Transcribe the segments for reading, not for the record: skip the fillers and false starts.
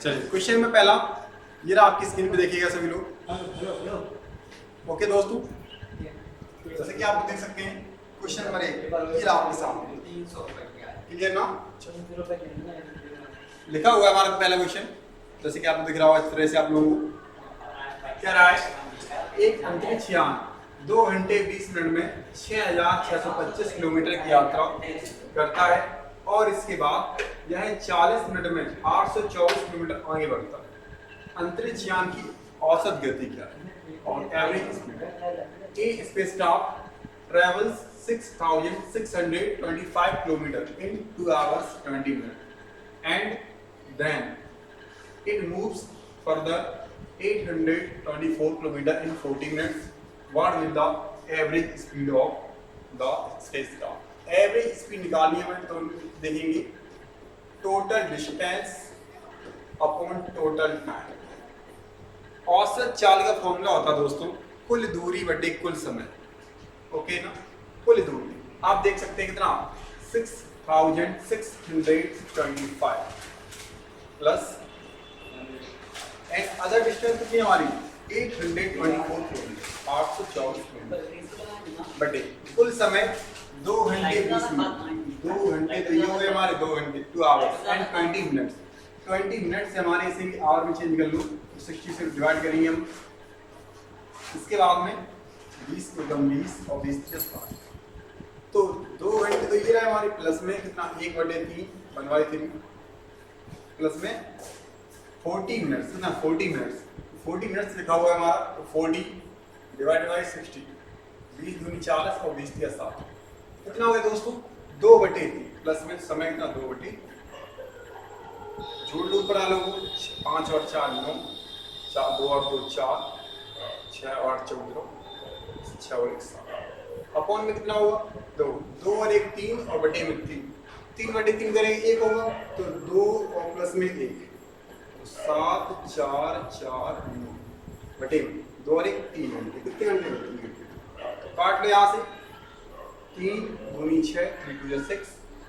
चलिए क्वेश्चन में पहला ये रहा, आपकी स्क्रीन पे देखिएगा सभी लोग। ओके दोस्तों, जैसे कि आप देख सकते हैं क्वेश्चन नंबर 1 ये रहा आपके सामने। क्लियर ना? लिखा हुआ है हमारा पहला क्वेश्चन, जैसे कि आपको दिख रहा होगा इस तरह से आप लोगों को। क्या रहा है? एक अंतरिक्ष यान 2 घंटे 20 मिनट में 6625 किलोमीटर की यात्रा करता है और इसके बाद यह 40 मिनट में 824 किलोमीटर आगे बढ़ता है। अंतरिक्ष यान की औसत गति क्या है और average speed? A spacecraft travels 6625 kilometre in 2 hours 20 minutes and then it moves further 824 kilometer in 40 minutes. What will the average speed of the spacecraft? Average speed निकालनी है, तो देखेंगे total distance upon total time. औसत चाल का formula होता है दोस्तों कुल दूरी बटे कुल समय। ओके ना? कुल दूरी आप देख सकते हैं कितना 6625 प्लस एंड अदर डिस्टेंस कितनी हमारी 824 किलोमीटर 824 किलोमीटर बटे कुल समय 2 घंटे 20 मिनट। 2 घंटे तो ये हो गए हमारे 2 घंटे 2 आवर्स एंड 20 मिनट्स। 20 मिनट से हमारे इसे भी आवर में चेंज कर लो तो 60 से डिवाइड करेंगे हम। इसके बाद में 20 को कम 20 और 20 से 60 तो 2 घंटे तो ये रहा हमारे प्लस में कितना 1/3 1/3 प्लस में 40 मिनट्स ना 40 मिनट्स लिखा हुआ है हमारा तो 40 डिवाइडेड बाय 60 20 दूनी 40 और 20 या 60 कितना हो गया दोस्तों 2/3 प्लस में समय कितना 2/3 जोड़ लो ऊपर आ लोगों 5 और 4 9 4 2 और 2 4 6 और 14 6 और 1 7 अपॉन में कितना होगा 2 2 और 1 3 और बटे में 3 करेंगे 1 होगा तो 2 और प्लस में 1 तो 7 4 4 9 बटे में 2 और 1 3 घंटे कितने घंटे तो काट लो यहाँ से 3 दूनी 6 3 2 6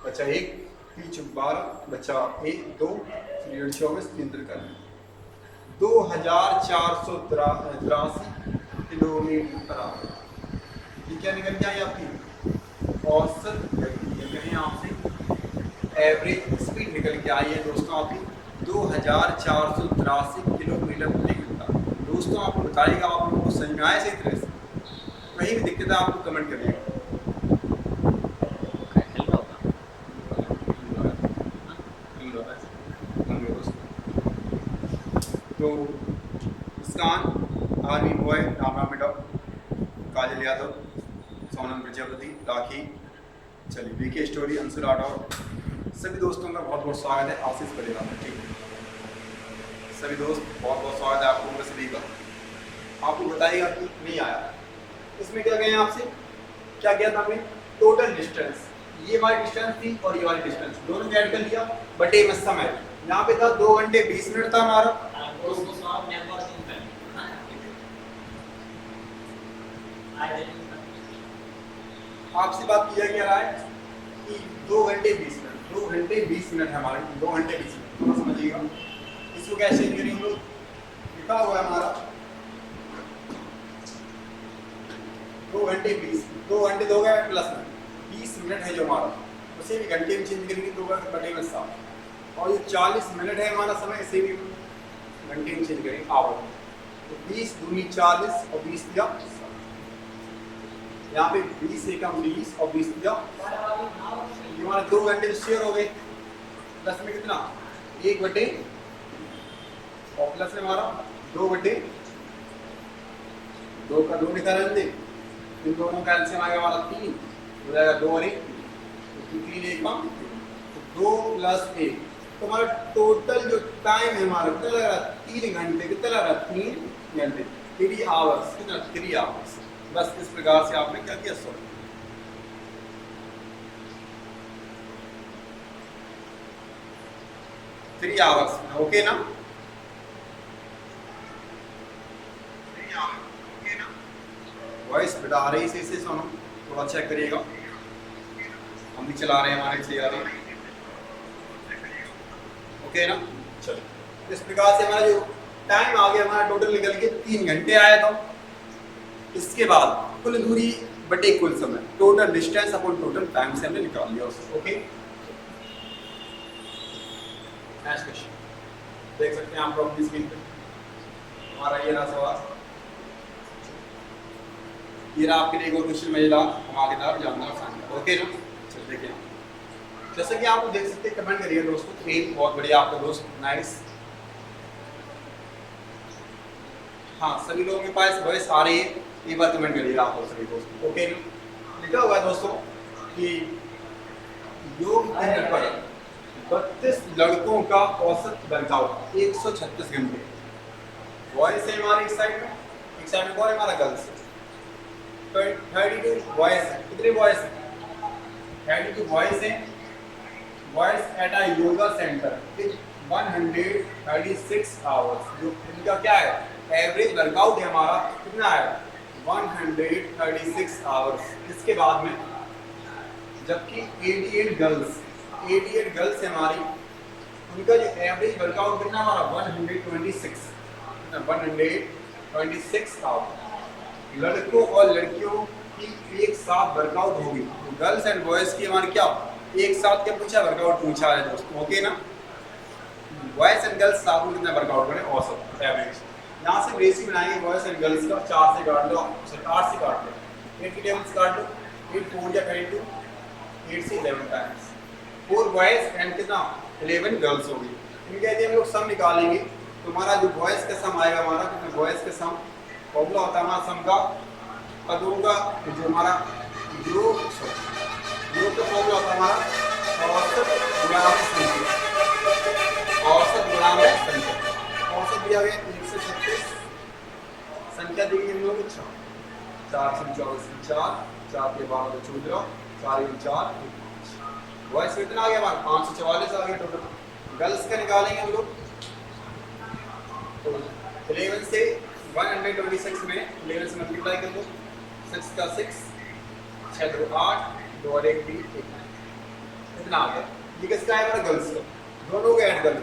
बचा 1 3 चौक 12 बचा 1 2 3 24 3 3 2483 किलोमीटर पर आवर। ये क्या निकल के आई आपकी औसत गति कहीं आपसे एवरेज स्पीड निकल के आई है दोस्तों आपकी 2483 किलोमीटर प्रति घंटा। दोस्तों आपको बताइएगा आप लोगों को समझ में आया सही तरह से? कहीं भी दिक्कत है आपको कमेंट करिएगा। तो मुस्कान आर्मी बॉय रामा मेडम काजल यादव सोनम प्रजापति राखी चलिए बीके स्टोरी अंशु राठौर सभी दोस्तों का बहुत बहुत स्वागत है। आशीष पटेला ठीक है सभी दोस्त बहुत बहुत स्वागत है आप लोगों का सभी का। आपको बताइएगा कि नहीं आया इसमें क्या गए आपसे क्या किया था हमने टोटल डिस्टेंस ये हमारी डिस्टेंस थी और ये वाली डिस्टेंस दोनों ऐड कर लिया बटे में समय यहाँ पे था 2 घंटे 20 मिनट था हमारा आपसे बात किया क्या रहा है कि 2 घंटे 20 मिनट 2 घंटे 20 मिनट है हमारे 2 घंटे 20 मिनट थोड़ा समझिएगा इसको कैसे चेंज करेंगे हम लोग लिखा हुआ है हमारा 2 घंटे 2 गए प्लस में 20 मिनट है जो हमारा उसे भी घंटे में चेंज करेंगे 2 बटे में 7 और ये 40 मिनट है हमारा समय इसे भी घंटे में चेंज करेंगे आवर तो 20 दूनी 40 और 20 दिया यहाँ पे 20 से कम 20 और 20 दिया ये हमारे 2 घंटे शेयर हो गए प्लस में कितना 1 बटे और प्लस में हमारा 2 बटे 2 का 2 निकाल दे इन दोनों का एलसीएम आएगा हमारा 3 हो जाएगा 2 और 1 तो 3 1 कम तो 2 प्लस 1 तो हमारा टोटल जो टाइम है हमारा कितना लग रहा है 3 घंटे कितना लग रहा है 3 घंटे 3 आवर्स कितना 3 आवर्स। बस इस प्रकार से आपने क्या किया सॉल्व 3 आवर्स ओके ना वॉइस बेटा आ रही है इसे सुनो थोड़ा चेक करिएगा हम भी चला रहे हैं हमारे से आ रही है ओके ना चलो इस प्रकार से हमारा जो टाइम आ गया हमारा टोटल निकल के 3 घंटे आया था। इसके बाद कुल दूरी बटे कुल समय, total distance upon total time से हमने निकाल लिया उसको। ओके, नेक्स्ट क्वेश्चन देख सकते हैं आप लोग अपनी स्क्रीन पे। हमारा ये रहा सवाल, ये रहा आपके लिए एक और क्वेश्चन मजेदार, धमाकेदार, जानदार, शानदार। ओके ना, चलिए देखिए जैसे कि आप देख सकते हैं, कमेंट करिए दोस्तों। ट्रेन बहुत बढ़िया आपका दोस्त, नाइस। हाँ, सभी लोगों के पास वॉइस आ रही है, एक बार कमेंट करिएगा आप सभी दोस्तों। ओके, लिखा हुआ है दोस्तों कि योग केंद्र पर 32 लड़कों का औसत वर्कआउट 136 घंटे। बॉयज है हमारे एक साइड में कौन है हमारा गर्ल्स। 32 बॉयज हैं, कितने बॉयज हैं? 32 बॉयज हैं। Boys at a yoga centre with 136 hours. जो इनका क्या है, एवरेज वर्कआउट है हमारा कितना है, 136 आवर्स। इसके बाद में जबकि 88 गर्ल्स है हमारी, उनका जो एवरेज वर्कआउट कितना हमारा 126 आवर्स। लड़कों और लड़कियों की एक साथ वर्कआउट होगी। तो गर्ल्स एंड बॉयज की हमारी क्या एक साथ क्या पूछा, वर्कआउट पूछा है दोस्तों। ओके ना, बॉयज एंड गर्ल्स साथ में कितना वर्कआउट करें औसत एवरेज। यहाँ से रेशियो बनाएंगे बॉयज एंड गर्ल्स का, 4 से काट लो, 8 से काट लो, 8 की टेबल से काट लो, 8 4 या 22, 8 से 11 टाइम्स। 4 बॉयज एंड कितना 11 गर्ल्स होगी। इनके यदि हम लोग सम निकालेंगे तो हमारा जो बॉयज का सम आएगा, हमारा कितना बॉयज का सम फॉर्मूला होता है हमारा सम का, पदों का जो हमारा योग का फॉर्मूला होता है हमारा औसत गुणा में संख्या। औसत गुणा में संख्या, औसत दिया गया 136, संख्या दी गई हम लोग 4, 4 से 24 4, 4 के 12 14, 4 में 4, बॉयज कितना आ गया हमारा 544 आ गया टोटल। गर्ल्स का निकालेंगे हम लोग तो 11 से 126 में 11 से मल्टीप्लाई कर दो, 6 का 6, 6 2 8, 2 और 1 3, इतना आ गया। ये किसका है हमारा गर्ल्स का, दोनों को ऐड कर लो।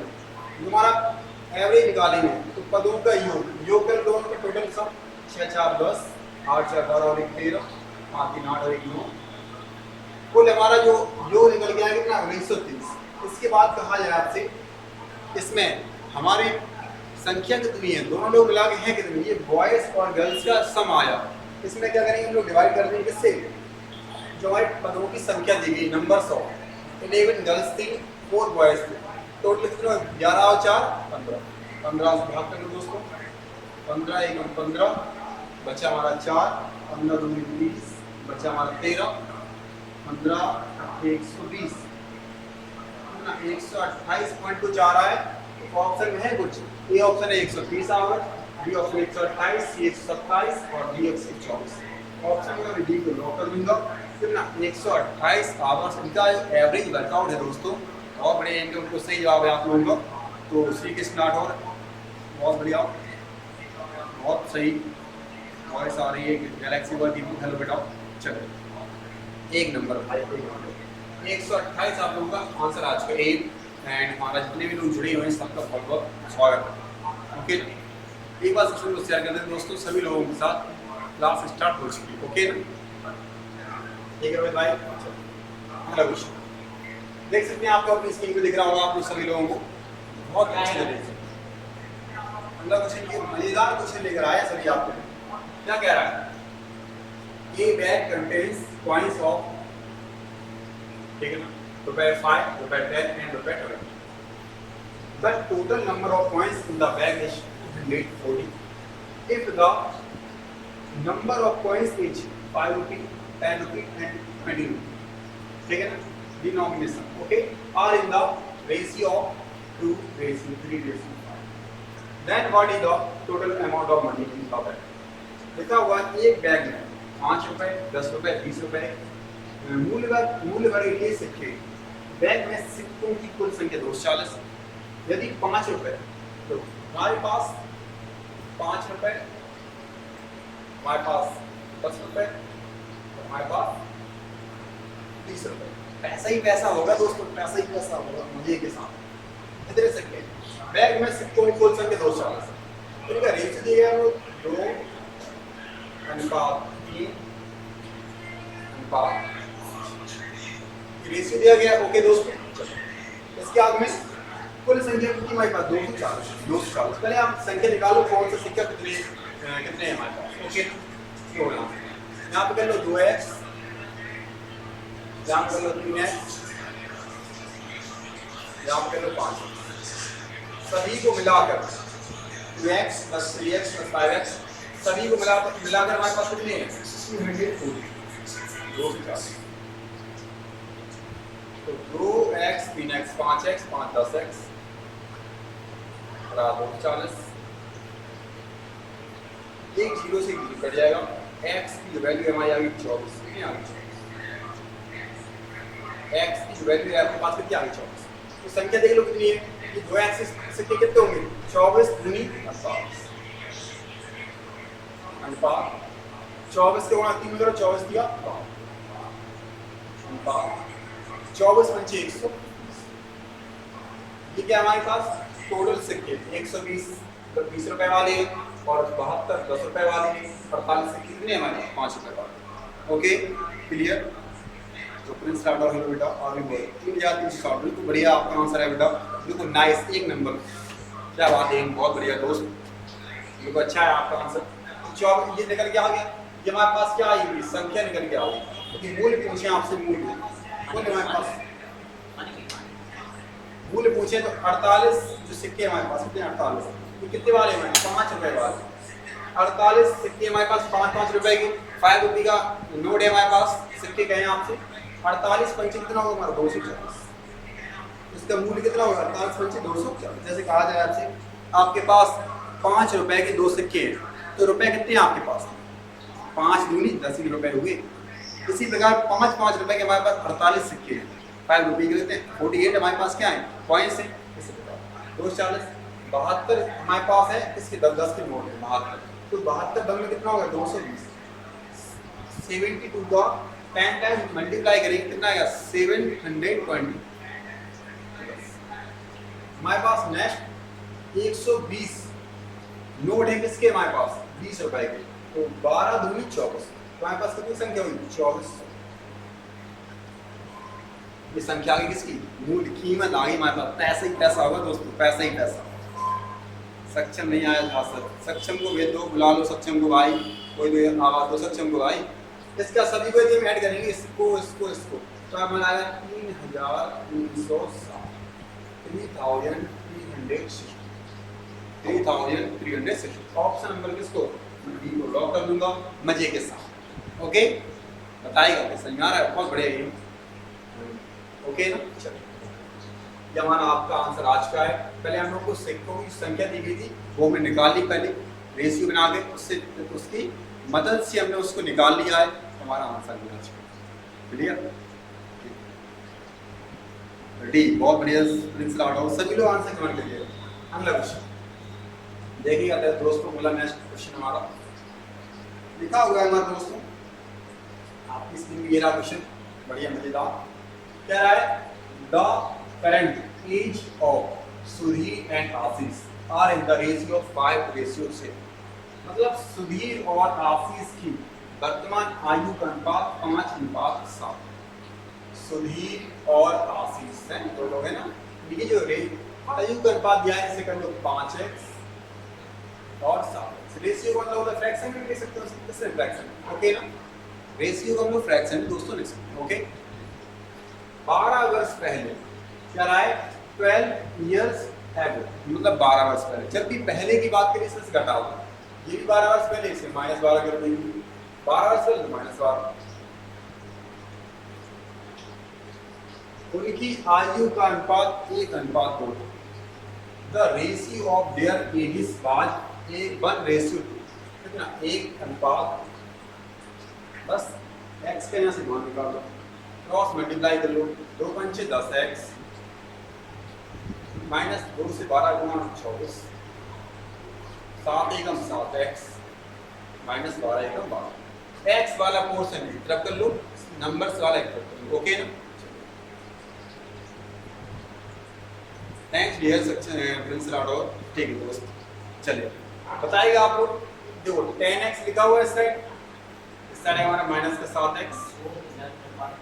हमारा एवरेज निकालेंगे तो पदों का योग कर दोनों का टोटल सम 6 4 10, 8 4 12 और 1 13, 5 3 8 और 1 9, कुल हमारा जो योग निकल गया है कितना 1930। इसके बाद कहा जाए आपसे इसमें हमारी संख्या कितनी है, दोनों लोग मिला के हैं कितनी, ये बॉयज और गर्ल्स का सम आया। इसमें क्या करेंगे हम लोग, डिवाइड कर देंगे किससे, जो हमारे पदों की संख्या दी गई नंबर्स ऑफ 11 गर्ल्स थी, 4 बॉयज थे, टोटल कितना 11 और 4 15, 15 से भाग कर लो दोस्तों, 15 1 15, बचा हमारा 4, 15 2 20, बचा हमारा 13, 15 120, 128.2 आ रहा है। तो ऑप्शन में है कुछ, ए ऑप्शन है 130 आवर, बी ऑप्शन 128, सी 127 और डी 124। ऑप्शन में डी को लॉक कर दूंगा। कितना 128 आवर्स इनका एवरेज वर्कआउट है दोस्तों। बहुत बढ़िया, इनका उनको सही जवाब है आप लोगों का। तो सी के स्टार्ट हो बहुत बढ़िया, बहुत सही वॉइस आ रही है गैलेक्सी वर्क की। हेलो बेटा, चलो 1 नंबर भाई, 128 आप लोगों का आंसर आ चुका है। एंड हमारा जितने भी लोग जुड़े हुए हैं सबका बहुत बहुत स्वागत है। ओके, एक बार सेशन को शेयर कर दें दोस्तों सभी लोगों के साथ। क्लास स्टार्ट हो चुकी है। ओके ना, ठीक है भाई। अगला क्वेश्चन देख सकते हैं, आपको अपनी स्क्रीन पे दिख रहा होगा आप लोग सभी लोगों को। बहुत अच्छे तरीके से अगला क्वेश्चन ये मजेदार क्वेश्चन लेकर आया सभी आपको। क्या कह रहा है, ये बैग कंटेन्स कॉइंस ऑफ, ठीक है ना, ₹5, ₹10 and ₹20. The total number of coins in the bag is 240. If the number of coins is ₹5, ₹10 and ₹20, ठीक है ना, denomination, okay, are in the ratio of 2:3:5. Then what is the total amount of money in the bag? लिखा हुआ एक bag में ₹5, ₹10, ₹20 मूल्य भरे लिए सिक्के। बैग में सिक्कों की कुल संख्या 240। यदि ₹5 तो हमारे पास ₹5, हमारे पास ₹10, तो हमारे पास ₹20। पैसा ही पैसा होगा दोस्तों, पैसा ही पैसा होगा मजे के साथ। कितने सिक्के? बैग में सिक्कों की कुल संख्या 240, तो इनका रेशियो दिया गया वो 2:3 अनुपात रेशियो दिया गया। ओके दोस्तों, इसके आगे में कुल संख्या कितनी हमारे पास 240। पहले आप संख्या निकालो कौन सा सिक्का कितने है हमारे पास। ओके, तो यहाँ पे कर लो 2x, यहाँ पे कर लो 3x, यहाँ पे कर लो 5x, सभी को मिलाकर 2x + 3x + 5x सभी को मिलाकर हमारे पास कितने हैं 240। तो 2x 3x 5x 5 10x 240। एक जीरो से जीरो कट जाएगा। x की वैल्यू हमारी आ गई 24। कितनी आ गई? x की वैल्यू है आपके पास कितनी आ गई 24। तो संख्या देख लो कितनी है। ये 2x से कितने होंगे 24 दूनी 48 अनुपात 24 के गुणा 3 करो 24 दिया अनुपात 24 × 100। ये क्या हमारे पास टोटल सिक्के 120 20 रुपए वाले और 72 10 रुपए वाले 48 सिक्के कितने हमारे 5 रुपए वाले। Okay clear. तो प्रिंस लाडा हेलो बेटा आगे बोल 3360 बिल्कुल बढ़िया आपका आंसर है बेटा, बिल्कुल नाइस एक नंबर, क्या बात है, बहुत बढ़िया दोस्त, बिल्कुल अच्छा है आपका आंसर। तो ये निकल के आ गया, ये हमारे पास क्या आई संख्या निकल के आ गई, क्योंकि मूल पूछे आपसे मूल हमारे पास मूल पूछे तो 48 जो सिक्के हमारे पास कितने 48 ये कितने वाले हैं 5 रुपए वाले 48 सिक्के हमारे पास 5-5 रुपए के 5 रुपये का नोट है हमारे पास, सिक्के कहे आपसे 48 पंचे कितना होगा हमारा 240, इसका मूल्य कितना होगा 48 पंचे 240। जैसे कहा जाए आपसे आपके पास 5 रुपए के 2 सिक्के हैं तो रुपए कितने हैं आपके पास 5 दूनी 10 रुपए हुए। इसी प्रकार 5-5 रुपए के हमारे पास 48 सिक्के हैं 5 रुपये के लेते हैं 48 हमारे पास क्या है कॉइन्स हैं 240 72 हमारे पास है इसके 10 के नोट है 72, तो 72 बंद में कितना होगा 220 72 का 10 टाइम मल्टीप्लाई करेंगे कितना आएगा 720। हमारे पास नेक्स्ट 120 नोट है किसके हमारे पास 20 रुपए के, तो 12 दूनी 24 हमारे पास कितनी संख्या हुई 24। ये संख्या आ गई किसकी मूल कीमत आ गई हमारे पास, पैसा ही पैसा होगा दोस्तों, पैसा ही पैसा। सक्षम नहीं आया था सर, सक्षम को भेज दो, बुला लो सक्षम को भाई, कोई दो आवाज दो सक्षम को भाई। इसका सभी को हम ऐड करेंगे इसको इसको इसको तो हमारा आएगा 3360 ऑप्शन नंबर किसको डी को लॉक कर दूंगा मजे के साथ। ओके बताइएगा समझ आ रहा है, बहुत बढ़िया ये ओके ना। चलो ये हमारा आपका आंसर आज का है। पहले हम लोग को सिक्कों की संख्या दी गई थी वो हमने निकाल ली, पहले रेशियो बना के उसकी मदद से हमने उसको निकाल लिया है, हमारा आंसर भी आज का क्लियर डी। बहुत बढ़िया प्रिंस लाडो, सभी लोग आंसर कमेंट करिए। अगला क्वेश्चन देखिएगा दोस्तों, बोला नेक्स्ट क्वेश्चन हमारा लिखा हुआ है हमारे दोस्तों आपकी स्क्रीन में ये रहा क्वेश्चन, बढ़िया मजेदार। क्या रहा है the current age of Sudhir and Ashish are in the ratio 5:6, मतलब सुधीर और आशीष की वर्तमान आयु का अनुपात 5:7। सुधीर और आशीष हैं दो लोग हैं ना, ये जो आयु का अनुपात दिया है इसे कर लो 5x और 7x। रेशियो को मतलब होता फ्रैक्शन में लिख सकते हो, किससे फ्रैक्शन ओके ना, रेशियो को हम लोग फ्रैक्शन दोस्तों लिख सकते हैं ओके। 12 वर्ष पहले क्या रहा है 12 years ago, मतलब 12 वर्ष पहले। जब भी पहले की बात करें इससे घटा होगा, ये भी 12 वर्ष पहले इसे -12 कर देंगे, 12 वर्ष पहले -12। उनकी आयु का अनुपात 1:2। The ratio of their edges was 1:2, कितना 1:, बस x के यहाँ से मान निकाल दो, क्रॉस मल्टीप्लाई कर लो, 2 पंचे 10x -2 से 12 गुणा 24, 7 एकम 7x -12 एकम 12। x वाला पोर्शन एक तरफ कर लो, नंबर्स वाला एक तरफ कर लो ओके ना। Thanks dear Prince Rathore. ठीक है दोस्त, चलिए बताइएगा आप लोग। देखो 10x लिखा हुआ है इस साइड हमारा माइनस का 7x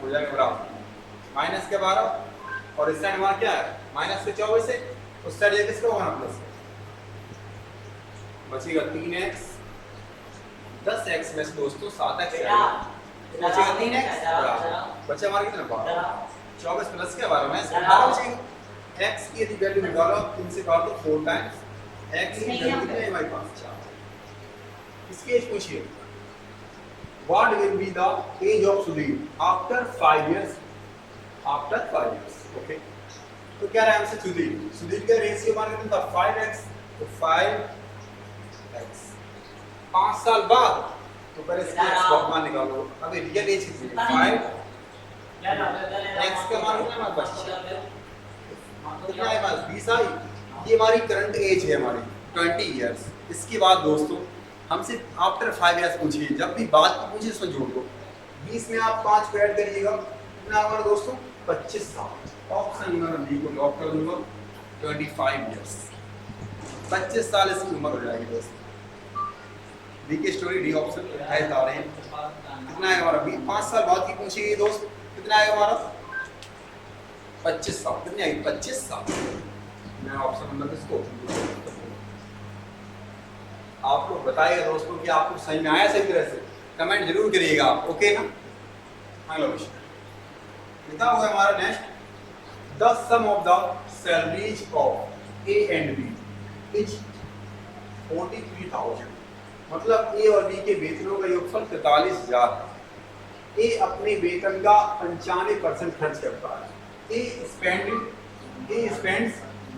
हो जाएगा बराबर माइनस के 12, और इस साइड हमारा क्या है माइनस के 24 है, उस साइड ये किसका होगा प्लस, बचेगा 3x 10x में से दोस्तों 7x बचेगा 3x बराबर बचा हमारा कितना 12, 24 प्लस के 12 में 12 बचेगा। x की यदि वैल्यू निकालो 3 से काट दो 4 टाइम्स x की वैल्यू कितनी है हमारे पास 4। इसकी एज पूछिए what will be the age of Sudhir after 5 years, after 5 years. Okay, तो क्या रहा है हमसे सुधीर का रेशियो मान कितना था 5x, तो 5x 5 साल बाद, तो पहले इसका x का मान निकालो। अभी रियल एज कितनी है 5 x का मान कितना हमारे पास कितना है पास 20 आई, ये हमारी करंट एज है हमारी 20 इयर्स। इसके बाद दोस्तों हमसे आफ्टर 5 इयर्स पूछिए, जब भी बात को पूछिए इसमें जोड़ दो, 20 में आप 5 को ऐड करिएगा कितना हमारा दोस्तों 25 साल। ऑप्शन नंबर बी को लॉक कर दूंगा 25 इयर्स, 25 साल इसकी उम्र हो जाएगी दोस्तों। बी की स्टोरी डी ऑप्शन है तारे कितना है हमारा बी 5 साल बाद की पूछिए दोस्त कितना है हमारा 25 साल, कितनी आई 25 साल। मैं ऑप्शन नंबर इसको आप लोग बताइएगा दोस्तों कि आपको सही में आया सही तरह से, कमेंट जरूर करिएगा आप। ओके ना, अगला क्वेश्चन लिखा हुआ है हमारा next the sum of the salaries of A and B is 43,000, मतलब ए और बी के वेतनों का योगफल 43,000। ए अपने वेतन का 95% खर्च करता है। A spends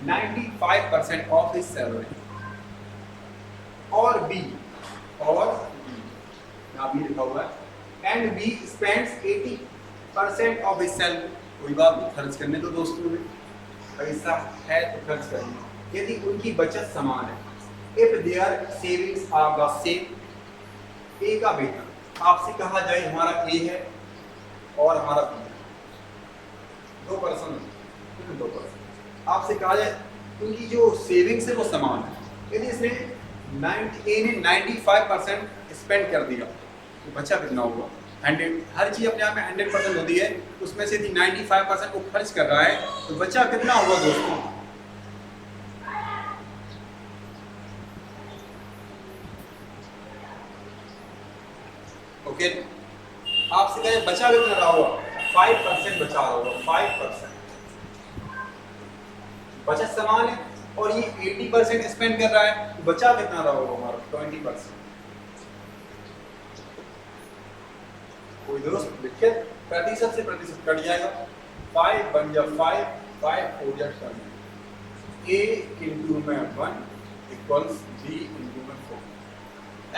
95% of his salary, और B यहाँ B लिखा हुआ है and B spends 80% of his salary। कोई बात नहीं, खर्च करने तो दोस्तों में पैसा है तो खर्च करना। यदि उनकी बचत समान है, if their savings are the same, A का वेतन आपसे कहा जाए हमारा A है और हमारा B 2%, आपसे कहा जाए उनकी जो सेविंग्स है वो समान है। यदि इसने 95% स्पेंड कर दिया तो बचा कितना होगा 100। हर चीज़ अपने आप में 100% होती है, उसमें से यदि 95% को खर्च कर रहा है तो बचा कितना होगा दोस्तों। ओके, आपसे कहे बचा कितना रहा होगा 5% बचा रहा होगा 5%। बचत समान है और ये 80% स्पेंड कर रहा है, तो बचा कितना रहा होगा हमारा 20%। कोई दोस्त लिखे प्रतिशत से प्रतिशत कट जाएगा, 5 बन जा 5, 5 4 जा 10, a इंटू में 1 इक्वल्स b इंटू में 4।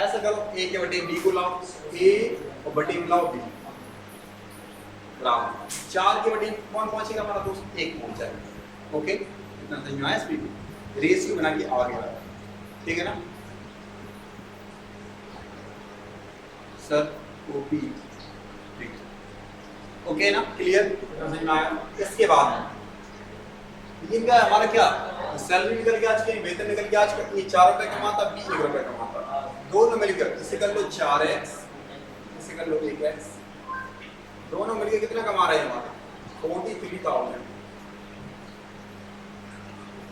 ऐसा करो a के बटे b को लाओ, a और बटे में लाओ b बराबर 4 के बटे कौन पहुंचेगा हमारा दोस्त 1 पहुंच जाएगा। ओके, इतना समझ में आया, स्पीड रेशियो बना के आ गया, ठीक है ना सर ओपी, ठीक है ओके ना, क्लियर, समझ में आया। इसके बाद ये क्या हमारा क्या सैलरी निकल के आज के वेतन निकल के आज का ये 4 रुपए कमाता, 20 रुपए कमाता, दोनों मिलकर इसे कर लो 4x, इसे कर लो 1x, दोनों मिलकर कितना कमा रहे हैं हमारे 43,000।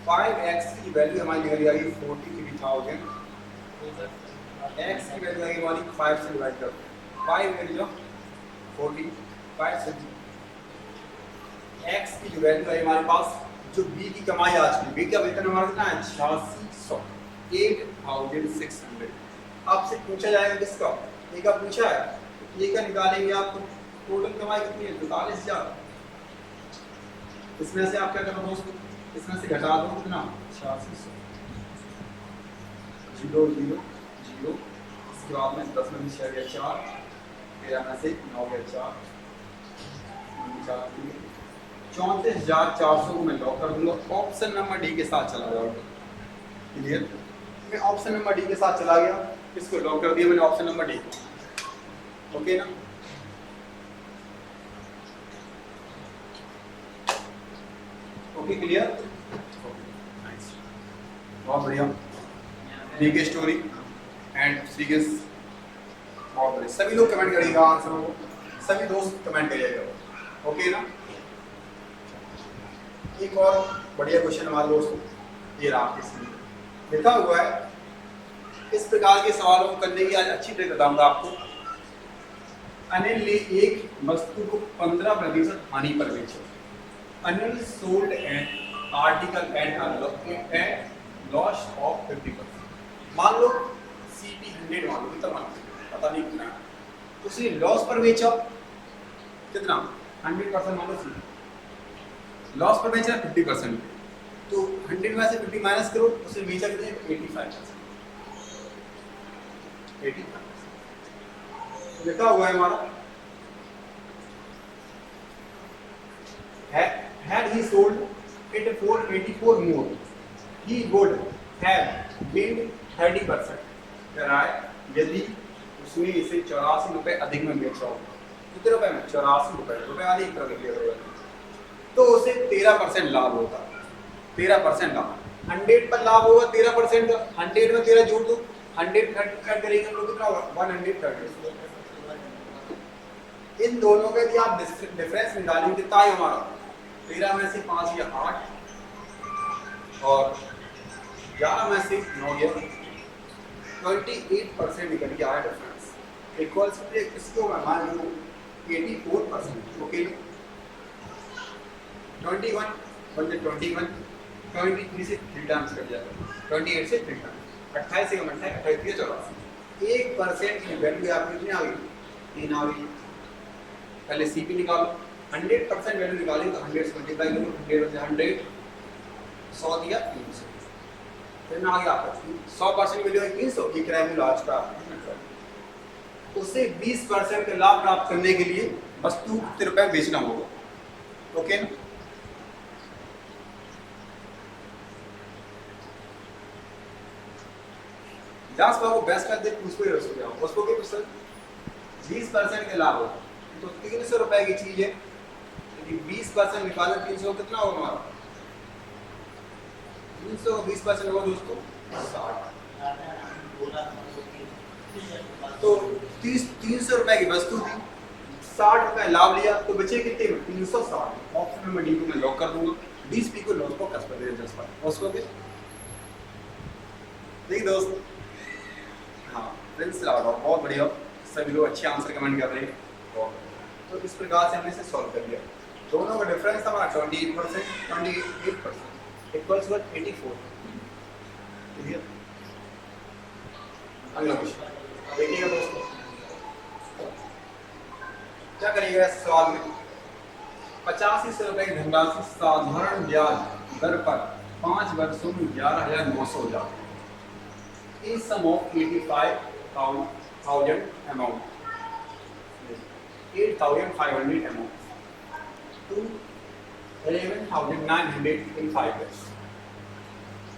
5x की वैल्यू हमारी निकल जाएगी 43,000, x की वैल्यू आएगी हमारी 5 से डिवाइड कर 5 कर दो 45 से, x की जो वैल्यू है हमारे पास, जो b की कमाई आज की, b का वेतन हमारा कितना है 8600, 8600। आपसे पूछा जाएगा किसका, a का पूछा है, a का निकालेंगे आप, टोटल कमाई कितनी है 44,000। इसमें से आप क्या करो दोस्तों, इसमें से घटा दो कितना 8600, 0 0 0, इसके बाद में 10 में 6 गया 4, 13 में से 9 गया 4, 34,400 को मैं लॉक कर दूंगा। ऑप्शन नंबर डी के साथ चला जाऊंगा, क्लियर, मैं ऑप्शन नंबर डी के साथ चला गया, इसको लॉक कर दिया मैंने ऑप्शन नंबर डी को। ओके ना, ओके क्लियर। बहुत बढ़िया। बिग स्टोरी एंड सीरियस, बहुत बढ़िया। सभी लोग कमेंट करिएगा आंसरों को, सभी दोस्त कमेंट करिएगा, ओके ना। एक और बढ़िया क्वेश्चन हमारे दोस्तों, ये रहा आपके सामने लिखा हुआ है। इस प्रकार के सवालों को करने की आज अच्छी ट्रिक बताऊंगा आपको। अनिल ने एक वस्तु को 15% हानि पर बेचा। Anil sold an article at loss of 50%। मान लो सीपी 100 मान लो, कितना मान लो पता नहीं कितना, उसने लॉस पर बेचा कितना, 100% मान लो सीपी लॉस पर बेचा 50%, तो 100 में से 50 माइनस करो, उसने बेचा कितने 85%। 85% लिखा हुआ है हमारा। Had he sold it for 84 more, he would have gained 30%। कह रहा है यदि उसने इसे 84 रुपए अधिक में बेचा हो, कितने रुपए में, 84 रुपए वाली एक तरह लिया, तो उसे 13% लाभ होता। 13% लाभ, 100 पर लाभ होगा 13% का, 100 में 13 जोड़ दो, 100 कट करेंगे तो कितना होगा 130। इन दोनों के यदि आप डिफरेंस निकालेंगे कितना है हमारा, 13 में से 5 या 8 और 11 में से 9 या 28% निकल के आया डिफरेंस। इक्वल्स किसको मान लो 84%, ओके। 21 बन 21, 23 से 3 टाइम्स कट जाता है, 28 से 3 टाइम्स, 28 से कम 28 से 84, 1% की वैल्यू आपकी कितनी आ गई, 3 आ गई। पहले सीपी निकालो, 100% वैल्यू निकालेंगे तो 100 से मल्टीप्लाई करो, 100 से 100 100 दिया 300, फिर ना आ गया आपका 100% वैल्यू है 300, ये क्राइम लास्ट का। उससे 20% का लाभ प्राप्त करने के लिए वस्तु कितने रुपए बेचना होगा, ओके ना। जास बाबू बेस्ट कर दे, उसको ही रसो जाओ, उसको के सर 20% के लाभ होगा, तो 300 रुपए की चीज है, यदि 20% निकालें 300 कितना होगा हमारा, 300 का 20% होगा दोस्तों 60। तो 300 रुपए की वस्तु थी, 60 रुपए लाभ लिया, तो बचे कितने में 360। ऑप्शन में डी को मैं लॉक कर दूंगा, 20 पी को लॉस को कस कर दे 10 पर उसको भी ठीक दोस्त। हाँ फ्रेंड्स बहुत बढ़िया, सभी लोग अच्छे आंसर कमेंट कर रहे हैं। तो इस प्रकार से हमने इसे सॉल्व कर लिया। दोनों का डिफरेंस हमारा 28%, 28% इक्वल्स 84। क्लियर। अगला क्वेश्चन देखिएगा दोस्तों, क्या करिएगा इस सवाल में। 85 रुपए की धनराशि साधारण ब्याज दर पर 5 वर्षों में 11,900 हो जाती है। In sum of 85,000 amount, 8,500 amount to 11,900 in 5 years.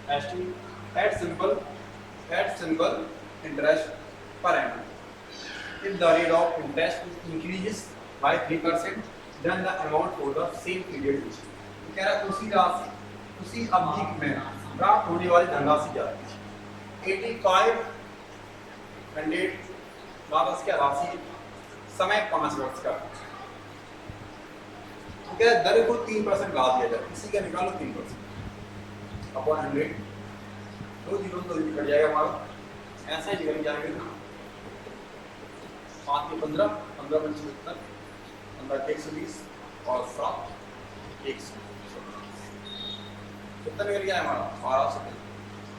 Add simple interest per annum. If the rate of interest increases by 3%, then the amount for the same period is. कह रहा है उसी राशि, उसी अवधि में प्राप्त होने वाली धनराशि क्या है। 8500 वापस क्या राशि, समय 5 वर्ष का, तो क्या दर को 3% लाभ दिया जाए, इसी का निकालो 3% अपॉन 100, 2 जीरो तो कट जाएगा हमारा, ऐसा ही निकल जाएगा ना। 5 में 15, 15 में 75, 15 के 120 और 7 100, कितना निकल गया हमारा 1200।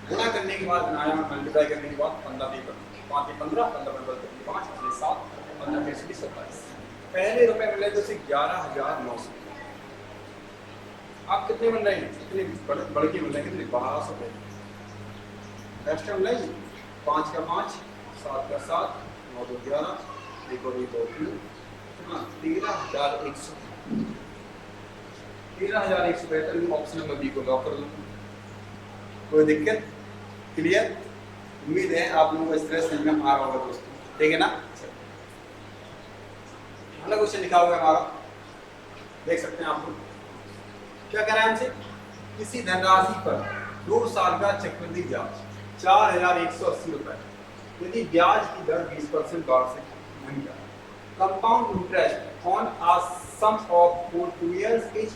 गुणा करने के बाद बनाया में मल्टीप्लाई करने के बाद 15 भी कर 5 में 15, 15 में 5 से 7, 15 के 27, 27। पहले रुपए मिले तो 11,900। आप कितने मिल रहे हैं, कितने बढ़ के मिल रहे हैं, कितने 1200 रुपए। नेक्स्ट टाइम ले 5 का 5, 7 का 7, 9 2 11, 1 और 1 3, कितना 13,100। 13,100 बेहतर। ऑप्शन नंबर बी को लॉक कर दो, कोई दिक्कत। क्लियर। उम्मीद है आप लोगों को इस तरह समझ में आ रहा होगा दोस्तों, ठीक है ना। अगला क्वेश्चन लिखा हुआ है हमारा, देख सकते हैं आप लोग। क्या कह रहा है हमसे, किसी धनराशि पर 2 साल का चक्रवृद्धि ब्याज 4,180 रुपए। यदि ब्याज की दर 20% दर से नहीं है। Compound interest on a sum of for 2 years is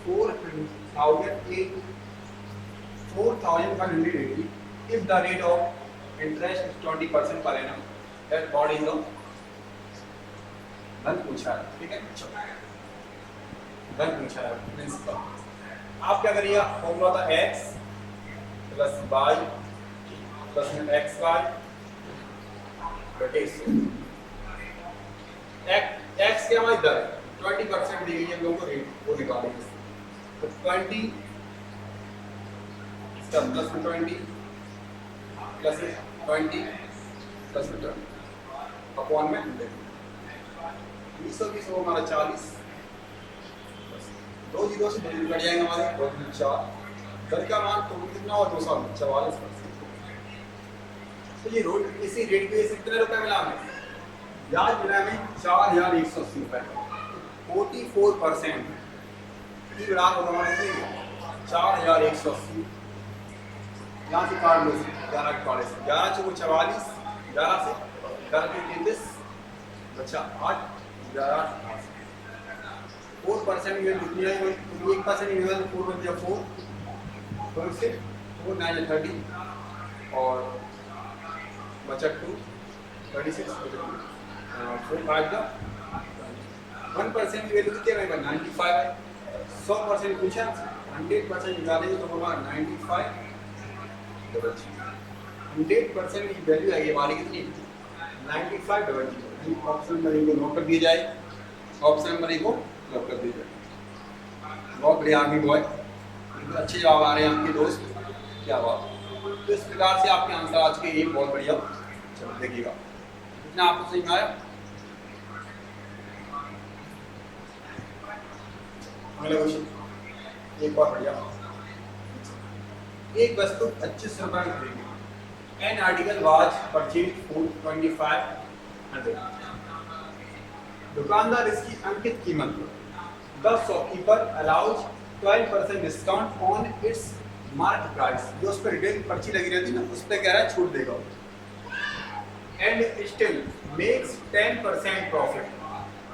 4,180 if the rate of interest is 20% per annum. That body is धन पूछा है, ठीक है, धन पूछा है प्रिंसिपल। आप क्या करिएगा, फॉर्मूला था x plus y plus X Y बटे एक्स क्या हमारी दर 20% दी गई है, लोगों को रेट वो निकालेंगे। तो 20 इसका प्लस में 20 प्लस 20 प्लस में 20 अपॉन में 20 हो हमारा 40, दो जीरो से दो कट जाएंगे हमारे 2 दूनी 4, दर का मान तो कितना हो 244%। तो ये रोड इसी रेट पे कितने रुपए मिला हमें, ब्याज मिला हमें 4,180 रुपए, 44% की बड़ा होगा हमारे 4,180। यहाँ से काट लो 11 के पाले से 11 चौको 44, 11 से 11 के 33 बचा 8, 11 4% में कितनी आई, 1% में 4 बन गया 4, 4 से 4 9 30 और बचा 2 36 4 5 का 1% की वैल्यू कितनी है, 95 है। 100% पूछा 100% निकालेंगे तो होगा 95 डबल 100% की वैल्यू आएगी हमारी कितनी 95 डबल 0। ऑप्शन नंबर ए को नोट कर दिया जाए, ऑप्शन नंबर ए को नोट कर दिया जाए। बहुत बढ़िया आगे बॉय, अच्छे जवाब आ रहे हैं आपके दोस्त, क्या बात। तो इस प्रकार से आपके आंसर आज के एक बहुत बढ़िया। चलो देखिएगा इतना आपको समझ में आया। अगला क्वेश्चन एक बार बढ़िया, एक वस्तु 25 रुपए में खरीदी, an article was purchase for 2500। दुकानदार इसकी अंकित कीमत the shopkeeper allows 12% discount on it's mark price. जो उस पर रिटेल पर्ची लगी रहती है ना, उस पर कह रहा है छूट देगा, एंड स्टिल मेक्स 10% प्रॉफिट।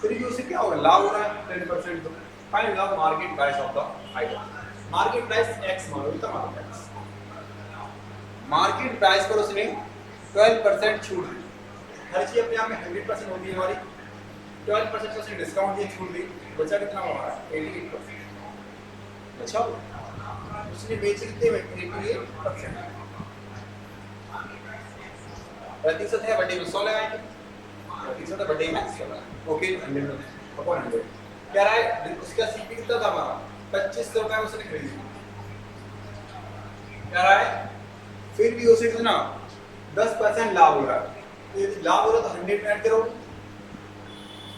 फिर भी उसे क्या होगा, लाभ हो रहा है 10%। तो find the market price of the item. Market price x मानो तो मार्केट प्राइस पर उसने 12% छूट दी। हर चीज अपने आप में 100% होती है हमारी, 12% उसने डिस्काउंट दिया, छूट दी, बचा कितना हमारा 88%। अच्छा उसने बेचे कितने में 88%, प्रतिशत है बटे में 100 लगाएंगे, प्रतिशत है बटे में 100। ओके 100 अपॉन 100 क्या रहा है, उसका सीपी कितना था हमारा 25 रुपए में उसने खरीदी, क्या रहा है। फिर भी उसे कितना 10% लाभ हो रहा है, तो यदि लाभ हो रहा है तो 100 में ऐड करो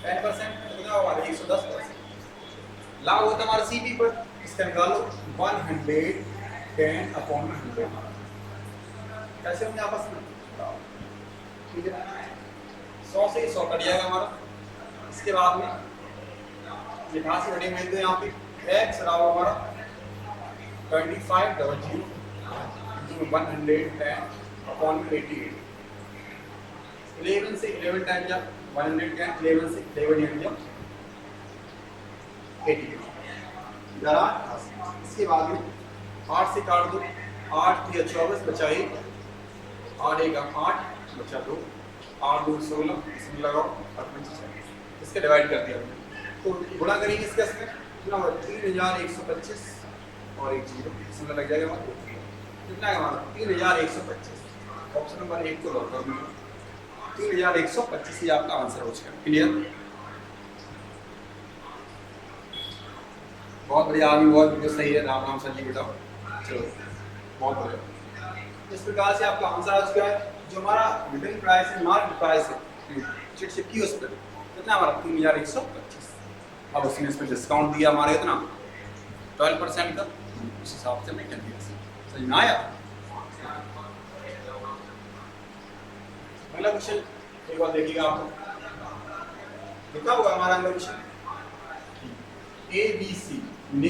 10% तो कितना होगा 110% लाभ होता है हमारा सीपी पर। इसका निकालो 110 अपॉन 100 कैसे होंगे आपस में, ठीक है 100 से 100 कट जाएगा हमारा। इसके बाद में ये कहाँ से कटेंगे, तो यहाँ पे x बराबर हमारा 25 डबल 0 110 अपॉन 88। 11 से 11 टाइम जा 110, 11 से 11 जा 88। इसके बाद में 8 से काट दो, 8 3 24 बचा 1, 8 1 8 बचा 2, 8 2 16 इसमें लगाओ 25। इसके डिवाइड कर दिया हमने, तो गुणा करेंगे इसका इसमें कितना होगा 3125 और 1 0 इसमें लग जाएगा हमारा कितना है हमारा 3125। ऑप्शन नंबर 1 को लॉक कर दूंगा, 3125 ही आपका आंसर हो जाएगा। क्लियर, बहुत बढ़िया, आगे बहुत बिल्कुल सही है, राम राम सर जी बेटा, चलो बहुत बढ़िया। इस प्रकार से आपका आंसर आ चुका है। जो हमारा रिटेल प्राइस है, मार्केट प्राइस है, चिट चिपकी उस पर कितना हमारा 3125। अब उसने इस पर डिस्काउंट दिया हमारे कितना 12% का, उस हिसाब से हमने कर दिया। समझ में आया। अगला क्वेश्चन एक बार देखिएगा आपको, लिखा हुआ हमारा अगला क्वेश्चन, ABC ने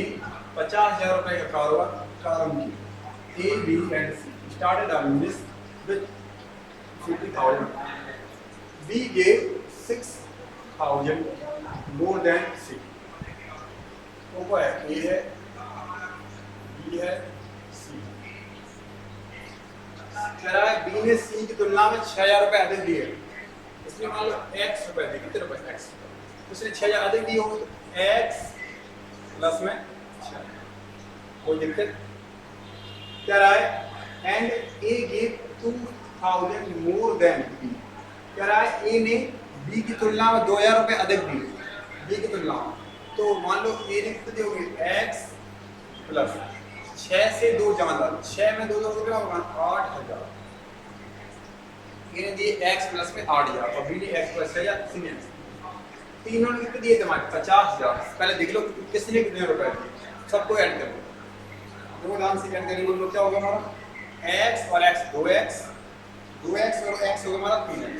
50,000 रुपए का कारोबार प्रारंभ किया। A, B and C started a business with 50,000. B gave 6,000 more than C. वो है A है, B है, C। कह रहा है B ने C की तुलना में 6,000 रुपए अधिक दिए, इसलिए मान लो X रुपए दिए, कितने रुपए X, उसने 6,000 अधिक दिए होंगे तो X प्लस में 6, कोई दिक्कत। कह रहा है and A gave 2,000 more than B, कह रहा है A ने B की तुलना में 2,000 रुपए अधिक दिए, B की तुलना में, तो मान लो A ने कितने दिए होंगे X प्लस 6 से 2 जमा डालो, 6 में 2 जोड़ोगे क्या होगा 8,000। A ने दिए X प्लस में 8,000 और B ने X प्लस 6,000, C ने तीनों ने कितने दिए तुम्हारे 50,000। पहले देख लो किसने कितने रुपए दिए, सबको ऐड कर लो, दो नाम से ऐड करेंगे तो क्या होगा हमारा x और x 2x, 2x और x होगा हमारा 3x,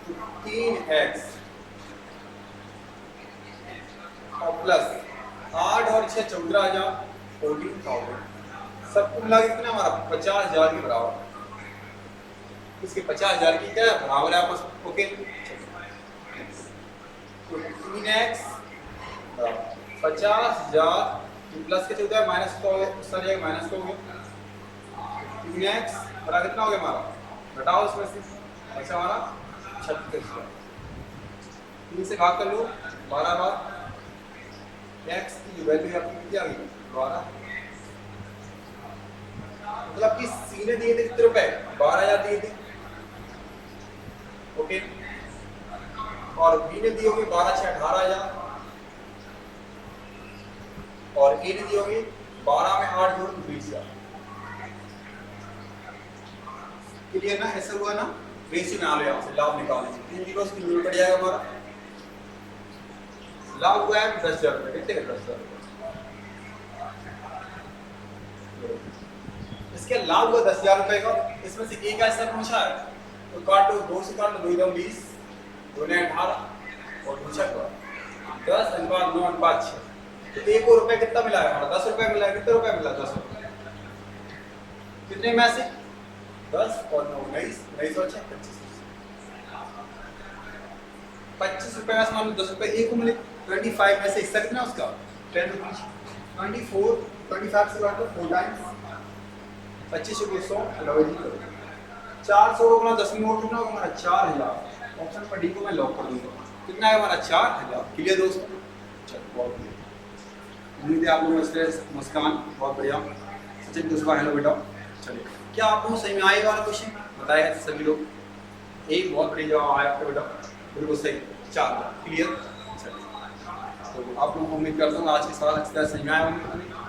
तो 3x और प्लस 8 और 6 14,000, 14,000, सब कुल मिला के कितना हमारा 50,000 के बराबर, इसके 50,000 की क्या बराबर है आपस में, ओके। तो 3x 50,000 प्लस के चलते माइनस तो सर माइनस तो हो गया, 3x बराबर कितना हो गया हमारा, घटाओ इसमें से, अच्छा हमारा 36,000, 3 से भाग कर लो 12 बार, x की जो वैल्यू आपकी कितनी आ गई 12, मतलब कि C ने दिए थे कितने रुपए 12,000 दिए थे, ओके, और B ने दिए होंगे 12 से 18,000 और A ने दिए होंगे 12 में 8 जोड़ 20,000। क्लियर ना, ऐसा हुआ ना, रेशियो में आ रहे आपसे लाभ निकालने से 3 जीरो की यूनिट पड़ जाएगा हमारा, लाभ हुआ है 10,000 रुपए, कितने का 10,000 रुपए, इसके लाभ हुआ 10,000 रुपए का, इसमें से A का हिस्सा पूछा है तो काटो, 2 से काट लो, 2 2 20, 2 ने 18 और पूछा को 10 अनुपात 9 अनुपात 6, तो A को रुपए कितना मिला है हमारा 10 रुपए मिला है, कितने रुपए मिला 10 रुपए, कितने में से 10 और 9 19 और 6 25 रुपए में से मान लो 10 रुपए A को मिले, 25 में से हिस्सा कितना उसका 10 रुपीज, 24 25 से काट लो 4 टाइम्स 25 रुपए 100 लो जी, 400 को अपना 10 में और कितना होगा हमारा 4,000, ऑप्शन पर डी को मैं लॉक कर दूंगा, कितना है हमारा 4,000। क्लियर दोस्तों, चलो बहुत बढ़िया, उम्मीद है आप लोगों को मुस्कान बहुत बढ़िया। सचिन दूसरा हेलो बेटा, चलिए क्या आप लोगों को सही में आएगा वाला क्वेश्चन बताया सभी लोग, एक बहुत बढ़िया जवाब आया आपका बेटा, बिल्कुल सही 4,000। क्लियर, चलिए तो आप लोगों को उम्मीद करता हूँ आज के सवाल अच्छी तरह सही में आए होंगे।